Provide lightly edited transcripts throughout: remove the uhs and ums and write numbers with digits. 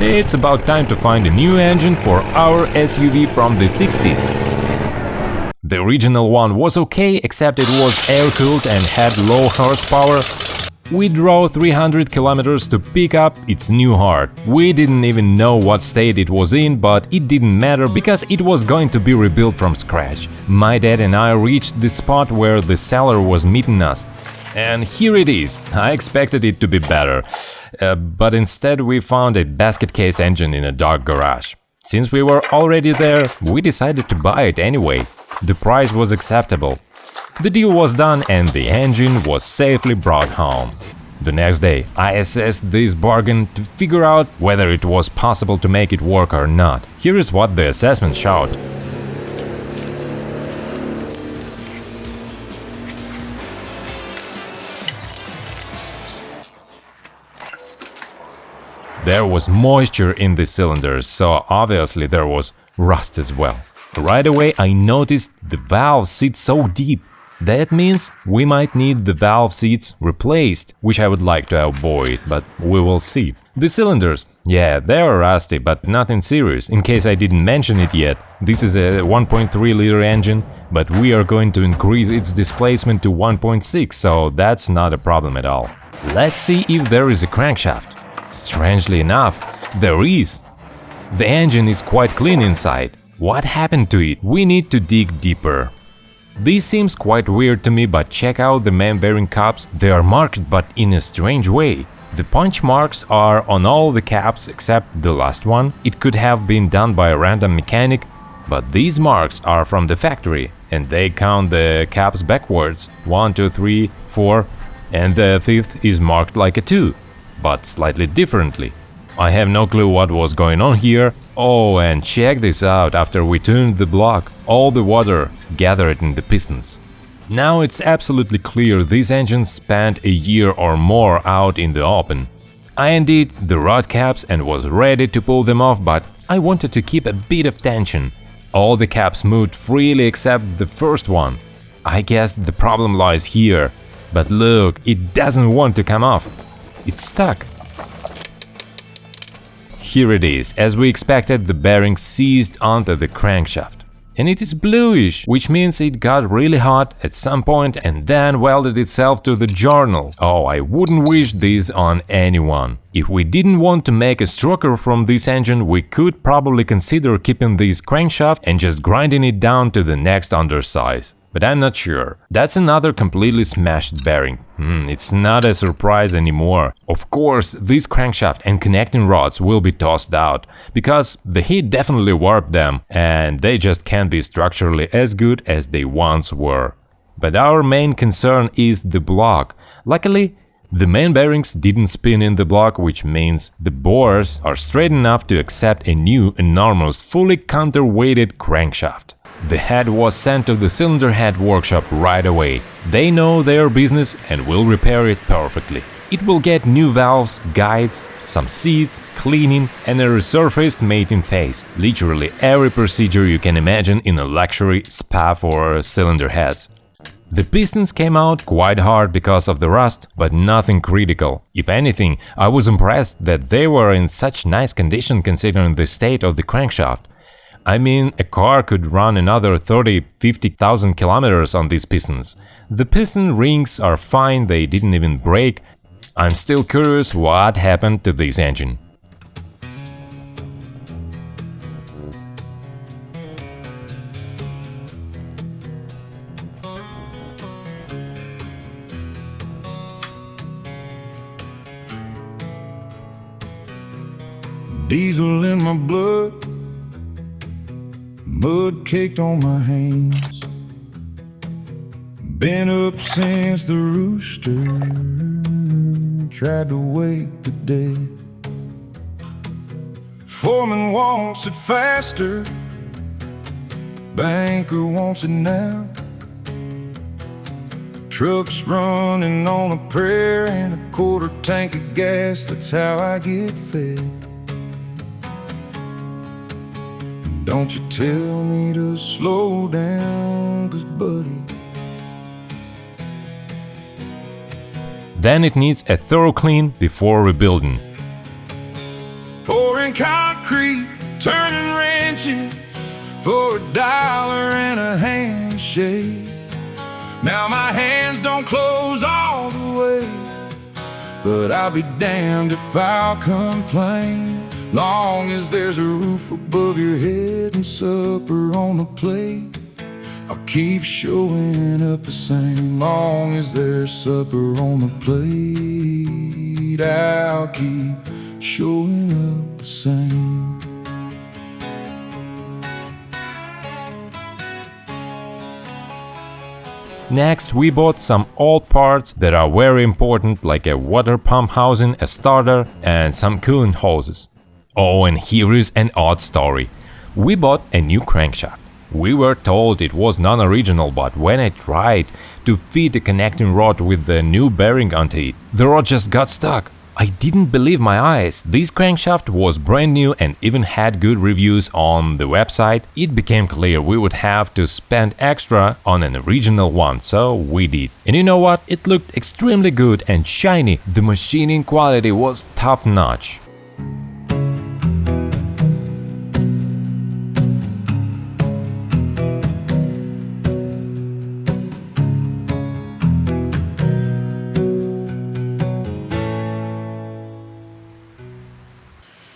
It's about time to find a new engine for our SUV from the 60s. The original one was okay, except it was air-cooled and had low horsepower. We drove 300 kilometers to pick up its new heart. We didn't even know what state it was in, but it didn't matter because it was going to be rebuilt from scratch. My dad and I reached the spot where the seller was meeting us. And here it is. I expected it to be better, but instead we found a basket case engine in a dark garage. Since we were already there, we decided to buy it anyway. The price was acceptable. The deal was done and the engine was safely brought home. The next day, I assessed this bargain to figure out whether it was possible to make it work or not. Here is what the assessment showed. There was moisture in the cylinders, so obviously there was rust as well. Right away I noticed the valve sit so deep. That means we might need the valve seats replaced, which I would like to avoid, but we will see. The cylinders, yeah, they are rusty, but nothing serious. In case I didn't mention it yet, this is a 1.3-liter engine, but we are going to increase its displacement to 1.6, so that's not a problem at all. Let's see if there is a crankshaft. Strangely enough, there is. The engine is quite clean inside. What happened to it? We need to dig deeper. This seems quite weird to me, but check out the main bearing caps. They are marked, but in a strange way. The punch marks are on all the caps except the last one. It could have been done by a random mechanic, but these marks are from the factory, and they count the caps backwards. 1, 2, 3, 4, and the fifth is marked like a 2, but slightly differently. I have no clue what was going on here. Oh, and check this out, after we tuned the block, all the water gathered in the pistons. Now it's absolutely clear this engine spent a year or more out in the open. I undid the rod caps and was ready to pull them off, but I wanted to keep a bit of tension. All the caps moved freely except the first one. I guess the problem lies here. But look, it doesn't want to come off. It's stuck. Here it is. As we expected, the bearing seized onto the crankshaft. And it is bluish, which means it got really hot at some point and then welded itself to the journal. Oh, I wouldn't wish this on anyone. If we didn't want to make a stroker from this engine, we could probably consider keeping this crankshaft and just grinding it down to the next undersize. But I'm not sure. That's another completely smashed bearing. It's not a surprise anymore. Of course, this crankshaft and connecting rods will be tossed out, because the heat definitely warped them, and they just can't be structurally as good as they once were. But our main concern is the block. Luckily, the main bearings didn't spin in the block, which means the bores are straight enough to accept a new, enormous, fully counterweighted crankshaft. The head was sent to the cylinder head workshop right away. They know their business and will repair it perfectly. It will get new valves, guides, some seats, cleaning and a resurfaced mating phase. Literally every procedure you can imagine in a luxury spa for cylinder heads. The pistons came out quite hard because of the rust, but nothing critical. If anything, I was impressed that they were in such nice condition considering the state of the crankshaft. I mean, a car could run another 30–50,000 kilometers on these pistons. The piston rings are fine, they didn't even break. I'm still curious what happened to this engine. Diesel in my blood, mud caked on my hands. Been up since the rooster tried to wake the dead. Foreman wants it faster, banker wants it now. Truck's running on a prayer and a quarter tank of gas, that's how I get fed. Don't you tell me to slow down, 'cause buddy. Then it needs a thorough clean before rebuilding. Pour pouring concrete, turning wrenches for $1 and a handshake. Now my hands don't close all the way, but I'll be damned if I'll complain. Long as there's a roof above your head and supper on the plate, I'll keep showing up the same. Long as there's supper on the plate, I'll keep showing up the same. Next, we bought some old parts that are very important, like a water pump housing, a starter, and some coolant hoses. Oh, and here is an odd story. We bought a new crankshaft. We were told it was non-original, but when I tried to fit a connecting rod with the new bearing onto it, the rod just got stuck. I didn't believe my eyes. This crankshaft was brand new and even had good reviews on the website. It became clear we would have to spend extra on an original one, so we did. And you know what? It looked extremely good and shiny. The machining quality was top-notch.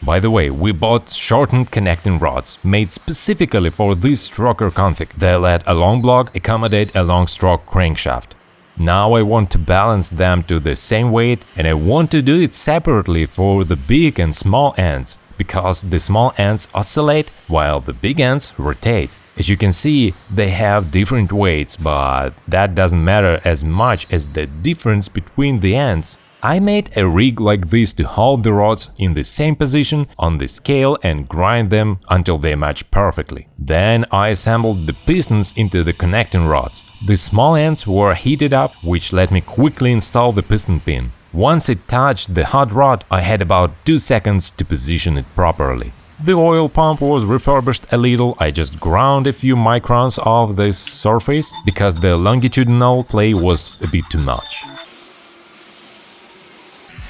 By the way, we bought shortened connecting rods, made specifically for this stroker config. They let a long block accommodate a long stroke crankshaft. Now I want to balance them to the same weight, and I want to do it separately for the big and small ends, because the small ends oscillate while the big ends rotate. As you can see, they have different weights, but that doesn't matter as much as the difference between the ends. I made a rig like this to hold the rods in the same position on the scale and grind them until they match perfectly. Then I assembled the pistons into the connecting rods. The small ends were heated up, which let me quickly install the piston pin. Once it touched the hot rod, I had about 2 seconds to position it properly. The oil pump was refurbished a little. I just ground a few microns off the surface because the longitudinal play was a bit too much.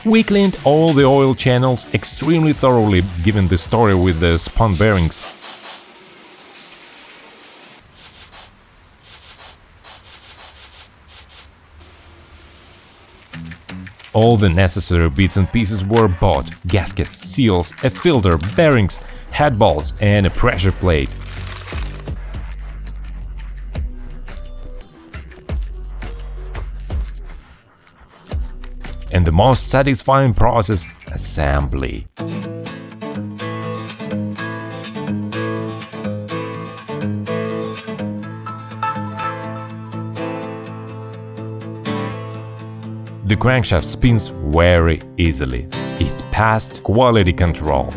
We cleaned all the oil channels extremely thoroughly, given the story with the spun bearings. All the necessary bits and pieces were bought: gaskets, seals, a filter, bearings, head bolts and a pressure plate. And the most satisfying process, assembly. The crankshaft spins very easily. It passed quality control.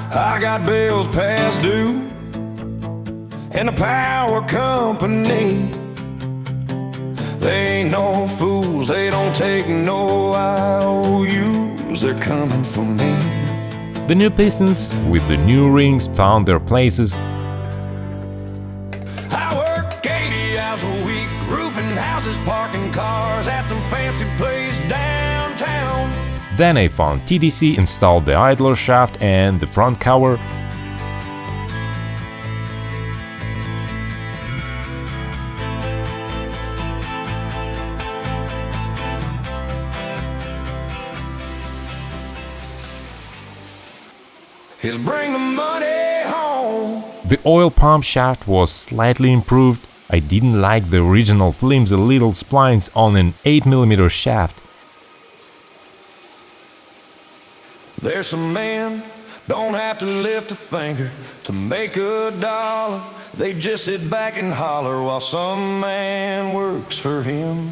I got bills past due and the power company. They ain't no fools, they don't take no IOUs, they're coming for me. The new pistons with the new rings found their places. I work 80 hours a week, roofing houses, parking cars at some fancy place downtown. Then I found TDC, installed the idler shaft and the front cover. Is bring the money home. The oil pump shaft was slightly improved. I didn't like the original flimsy little splines on an 8mm shaft. There's some men don't have to lift a finger to make $1. They just sit back and holler while some man works for him.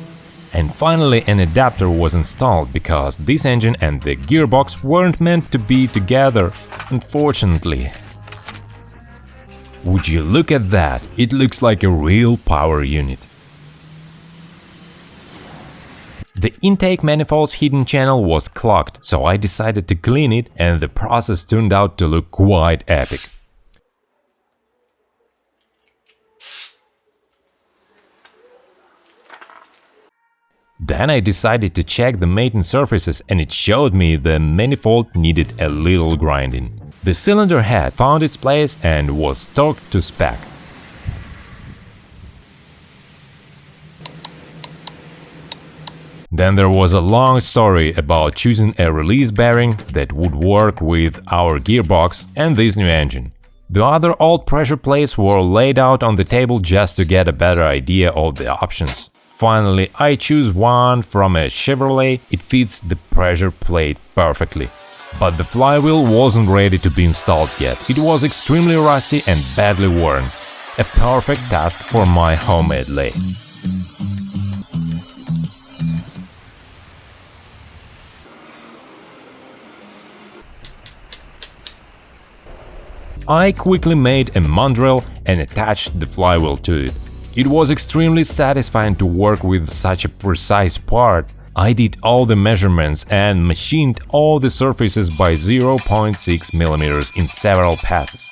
And finally an adapter was installed, because this engine and the gearbox weren't meant to be together, unfortunately. Would you look at that? It looks like a real power unit. The intake manifold's hidden channel was clogged, so I decided to clean it, and the process turned out to look quite epic. Then I decided to check the mating surfaces and it showed me the manifold needed a little grinding. The cylinder head found its place and was torqued to spec. Then there was a long story about choosing a release bearing that would work with our gearbox and this new engine. The other old pressure plates were laid out on the table just to get a better idea of the options. Finally, I choose one from a Chevrolet. It fits the pressure plate perfectly. But the flywheel wasn't ready to be installed yet. It was extremely rusty and badly worn. A perfect task for my homemade lathe. I quickly made a mandrel and attached the flywheel to it. It was extremely satisfying to work with such a precise part. I did all the measurements and machined all the surfaces by 0.6 mm in several passes.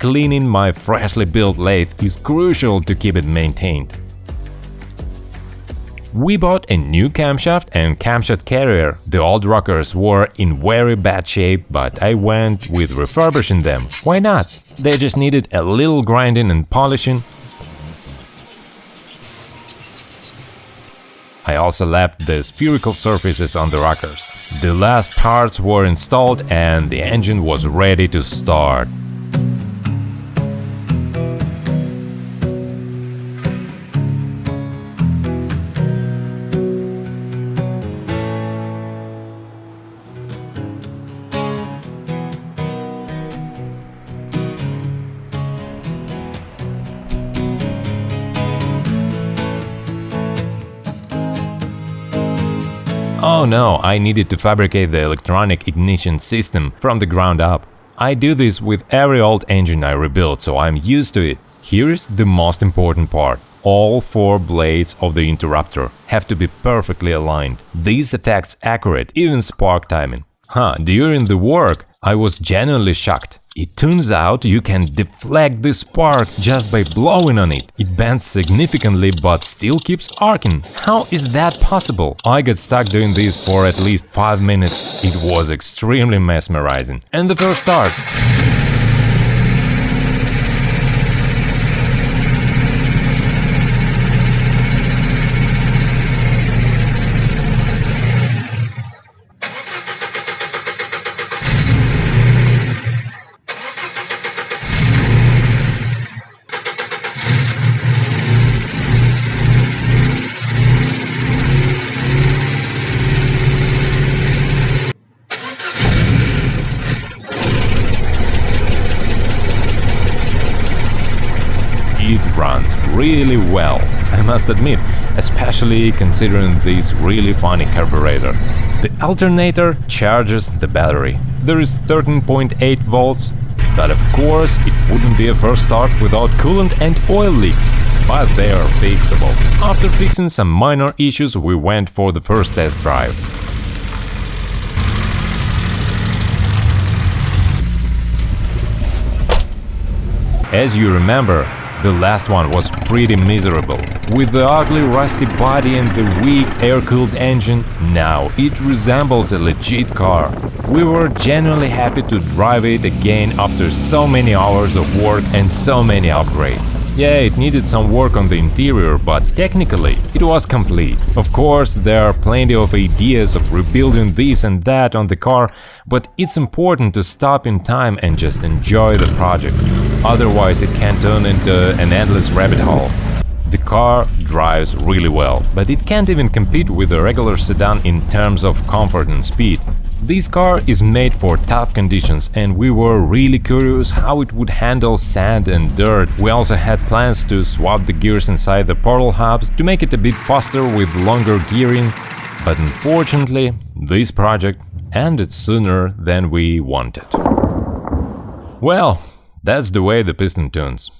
Cleaning my freshly built lathe is crucial to keep it maintained. We bought a new camshaft and camshaft carrier. The old rockers were in very bad shape, but I went with refurbishing them. Why not? They just needed a little grinding and polishing. I also lapped the spherical surfaces on the rockers. The last parts were installed and the engine was ready to start. Oh no, I needed to fabricate the electronic ignition system from the ground up. I do this with every old engine I rebuild, so I'm used to it. Here's the most important part. All 4 blades of the interrupter have to be perfectly aligned. This affects accurate, even spark timing. During the work, I was genuinely shocked. It turns out you can deflect the spark just by blowing on it. It bends significantly but still keeps arcing. How is that possible? I got stuck doing this for at least 5 minutes. It was extremely mesmerizing. And the first start. It runs really well, I must admit, especially considering this really funny carburetor. The alternator charges the battery. There is 13.8 volts, but of course it wouldn't be a first start without coolant and oil leaks, but they are fixable. After fixing some minor issues, we went for the first test drive. As you remember, the last one was pretty miserable. With the ugly rusty body and the weak air-cooled engine, now it resembles a legit car. We were genuinely happy to drive it again after so many hours of work and so many upgrades. Yeah, it needed some work on the interior, but technically it was complete. Of course, there are plenty of ideas of rebuilding this and that on the car, but it's important to stop in time and just enjoy the project. Otherwise, it can turn into an endless rabbit hole. The car drives really well, but it can't even compete with a regular sedan in terms of comfort and speed. This car is made for tough conditions, and we were really curious how it would handle sand and dirt. We also had plans to swap the gears inside the portal hubs to make it a bit faster with longer gearing, but unfortunately, this project ended sooner than we wanted. Well, that's the way the piston turns.